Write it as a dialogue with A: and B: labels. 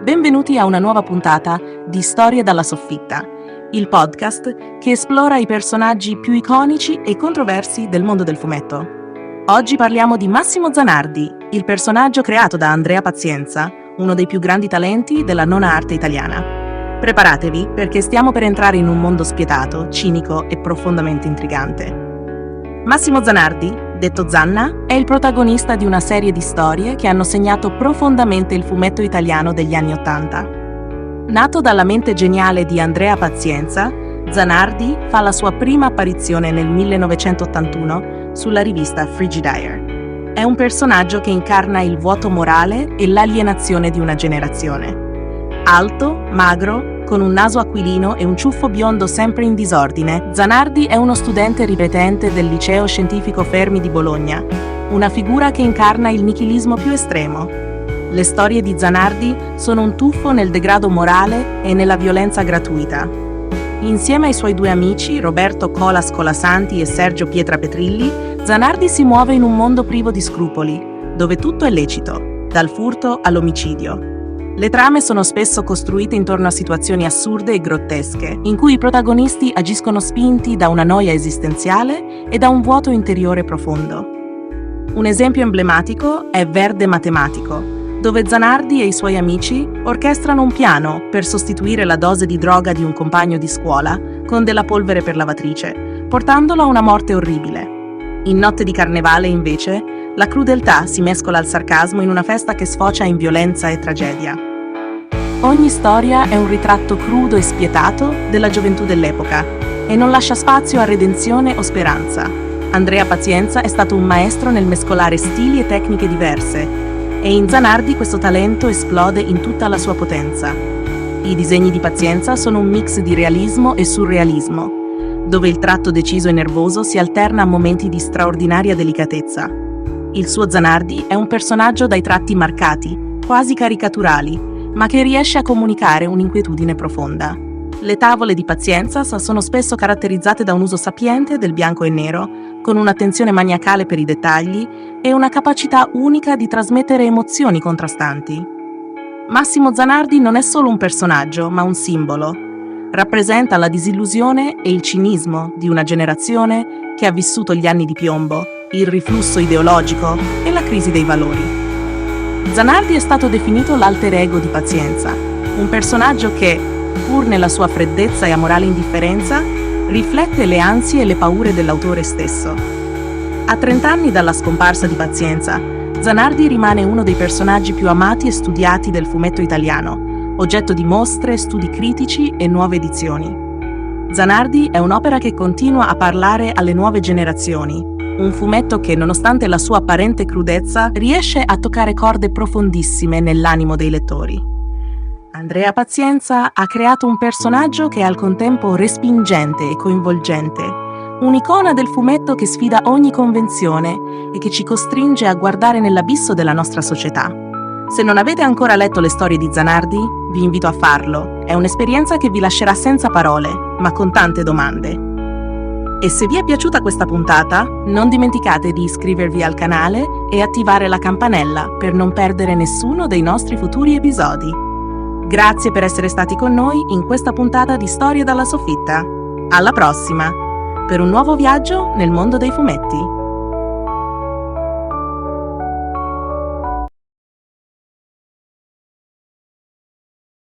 A: Benvenuti a una nuova puntata di Storie dalla soffitta, il podcast che esplora i personaggi più iconici e controversi del mondo del fumetto. Oggi parliamo di Massimo Zanardi, il personaggio creato da Andrea Pazienza, uno dei più grandi talenti della nona arte italiana. Preparatevi perché stiamo per entrare in un mondo spietato, cinico e profondamente intrigante. Massimo Zanardi, detto Zanna, è il protagonista di una serie di storie che hanno segnato profondamente il fumetto italiano degli anni '80. Nato dalla mente geniale di Andrea Pazienza, Zanardi fa la sua prima apparizione nel 1981 sulla rivista Frigidaire. È un personaggio che incarna il vuoto morale e l'alienazione di una generazione. Alto, magro, con un naso aquilino e un ciuffo biondo sempre in disordine, Zanardi è uno studente ripetente del Liceo Scientifico Fermi di Bologna, una figura che incarna il nichilismo più estremo. Le storie di Zanardi sono un tuffo nel degrado morale e nella violenza gratuita. Insieme ai suoi due amici, Roberto Cola Scolasanti e Sergio Pietra Petrilli, Zanardi si muove in un mondo privo di scrupoli, dove tutto è lecito, dal furto all'omicidio. Le trame sono spesso costruite intorno a situazioni assurde e grottesche, in cui i protagonisti agiscono spinti da una noia esistenziale e da un vuoto interiore profondo. Un esempio emblematico è Verde Matematico, dove Zanardi e i suoi amici orchestrano un piano per sostituire la dose di droga di un compagno di scuola con della polvere per lavatrice, portandolo a una morte orribile. In Notte di Carnevale, invece, la crudeltà si mescola al sarcasmo in una festa che sfocia in violenza e tragedia. Ogni storia è un ritratto crudo e spietato della gioventù dell'epoca e non lascia spazio a redenzione o speranza. Andrea Pazienza è stato un maestro nel mescolare stili e tecniche diverse e in Zanardi questo talento esplode in tutta la sua potenza. I disegni di Pazienza sono un mix di realismo e surrealismo, dove il tratto deciso e nervoso si alterna a momenti di straordinaria delicatezza. Il suo Zanardi è un personaggio dai tratti marcati, quasi caricaturali, ma che riesce a comunicare un'inquietudine profonda. Le tavole di Pazienza sono spesso caratterizzate da un uso sapiente del bianco e nero, con un'attenzione maniacale per i dettagli e una capacità unica di trasmettere emozioni contrastanti. Massimo Zanardi non è solo un personaggio, ma un simbolo. Rappresenta la disillusione e il cinismo di una generazione che ha vissuto gli anni di piombo, il riflusso ideologico e la crisi dei valori. Zanardi è stato definito l'alter ego di Pazienza, un personaggio che, pur nella sua freddezza e amorale indifferenza, riflette le ansie e le paure dell'autore stesso. A 30 anni dalla scomparsa di Pazienza, Zanardi rimane uno dei personaggi più amati e studiati del fumetto italiano, oggetto di mostre, studi critici e nuove edizioni. Zanardi è un'opera che continua a parlare alle nuove generazioni, un fumetto che, nonostante la sua apparente crudezza, riesce a toccare corde profondissime nell'animo dei lettori. Andrea Pazienza ha creato un personaggio che è al contempo respingente e coinvolgente, un'icona del fumetto che sfida ogni convenzione e che ci costringe a guardare nell'abisso della nostra società. Se non avete ancora letto le storie di Zanardi, vi invito a farlo. È un'esperienza che vi lascerà senza parole, ma con tante domande. E se vi è piaciuta questa puntata, non dimenticate di iscrivervi al canale e attivare la campanella per non perdere nessuno dei nostri futuri episodi. Grazie per essere stati con noi in questa puntata di Storie dalla soffitta. Alla prossima, per un nuovo viaggio nel mondo dei fumetti.